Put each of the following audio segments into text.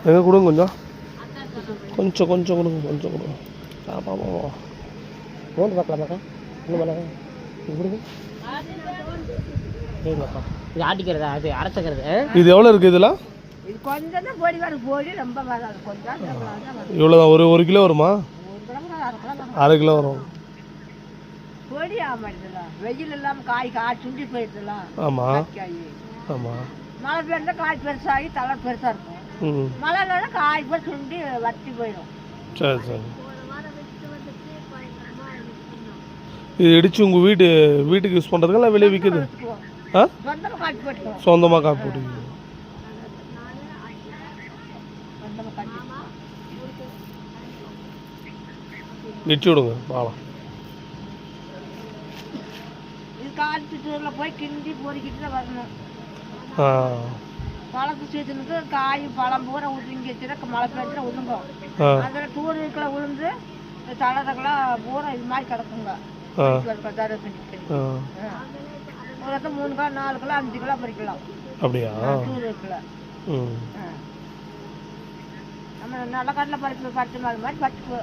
எங்கே கொடுங்க கொஞ்சம் கொஞ்சம் கொஞ்சம் கொடுங்க கொஞ்சம் கொடுங்க. பாப்பா நோண்டு பார்க்கலாமாக்கா? இன்னும் பண்ண கொடுங்க. சரிங்கப்பா. இது ஆட்டிக்கிறதா? அது அரைச்சிக்கிறது. இது எவ்வளோ இருக்குது இதெல்லாம்? இது கொஞ்சம் தான் பொடி வரும், பொடி ரொம்ப வராது, கொஞ்சம் இவ்வளோதான். ஒரு கிலோ வருமா? அரை கிலோ வரும். பொடி ஆமாடுதுல, வெயில் இல்லாமல் காய் சுண்டி போயிடுதுல. ஆமாம் ஆமாம். மழை பெய்ஞ்சா காய் பெருசாகி தலை பெருசாக இருக்கும். மழை இல்லைன்னா காய் போய் சுண்டி வத்தி போயிடும். சரி சரி. இது இடிச்சு உங்கள் வீட்டுக்கு யூஸ் பண்ணுறதுக்கு இல்லை வெளியே விற்குது? ஆ, சொந்தமாக காப்பி போட்டுக்கீங்க. நிச்சு விடுங்க பாலம். போய் கிண்டி பொறிக்கிட்டு தான் வரணும். ஆ, பழத்து சீசனுக்கு காய் பழம் பூரா உதுங்கி வச்சுருக்க மழை பெய்ஞ்சுனா உதுங்கும். அதில் டூருக்குள்ள உளுந்து தளரெல்லாம் பூரா இது மாதிரி கிடக்குங்க. ஒரு 3 கிலோ 4 கிலோ 5 கிலோ பறிக்கலாம். அப்படியா? டூருக்குள்ள நம்ம நல்ல கடலை பறிச்ச மாதிரி பறிச்சு.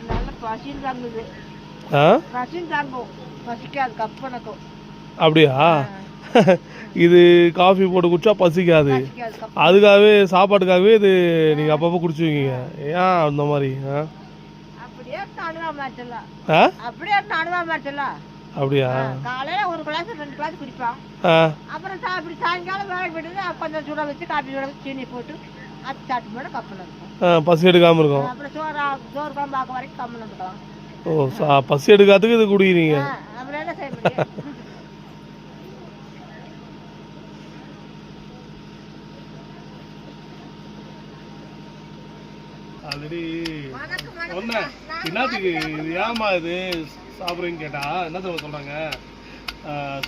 நல்ல பசியும் தாங்குது. பசியும் தாங்கும், பசிக்காது கப்பனுக்கும். அப்படியா? இது காஃபி போட்டு குடிச்சா பசிக்காது, அதுக்காகவே சாப்பாட்டுக்காகவே இது நீங்கள் அப்பப்போ குடிச்சுவீங்க. ஏன் அந்த மாதிரி? அப்படியே அனுபவ மாற்றலாம். அப்படியா? காலையில ஒரு கிளாஸ் 2 கிளாஸ் குடிப்பான். அப்புறம் அப்படி சாயங்காலம் வேலை போயிட்டு கொஞ்சம் சுட வச்சு காப்பி சுட வச்சு சீனி போட்டு அது சாப்பிட்டு போட கப்பல் இருக்கும். பசி எடுக்காமல் இருக்கும். அப்புறம் சோறு குழம்பு பார்க்க வரைக்கும் கம்மன் இருக்கலாம். ஓ, பசி எடுக்காதுக்கு இது குடிக்கிறீங்க. அப்புறம் என்ன செய்ய முடியும்? ஆல்ரெடி ஒன்று என்னத்துக்கு இது ஏமா இது சாப்பிட்றீங்கன்னு கேட்டால் என்ன சொல்கிறாங்க,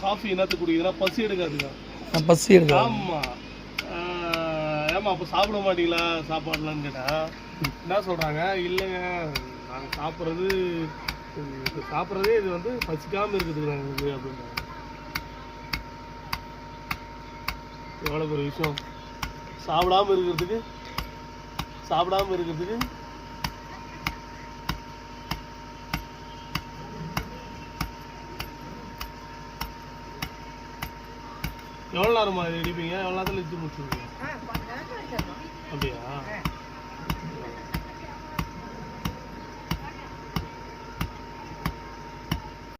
காஃபி என்னத்துக்கு குடிக்கிறதுனா பசி எடுக்காதுங்க. பசி எடுக்க. ஆமாம். ஏமா அப்போ சாப்பிட மாட்டீங்களா சாப்பாடுலான்னு கேட்டால் என்ன சொல்கிறாங்க, இல்லைங்க நாங்கள் சாப்பிட்றதே இது வந்து பசிக்காமல் இருக்குதுங்க எங்களுக்கு அப்படின்றாங்க. எவ்வளோ ஒரு விஷயம். சாப்பிடாமல் இருக்கிறதுக்கு எவ்வளோ நேரமா இது அடிப்பீங்க? எவ்வளோ நேரத்தில் இடிச்சு முடிச்சுருவீங்க? அப்படியா?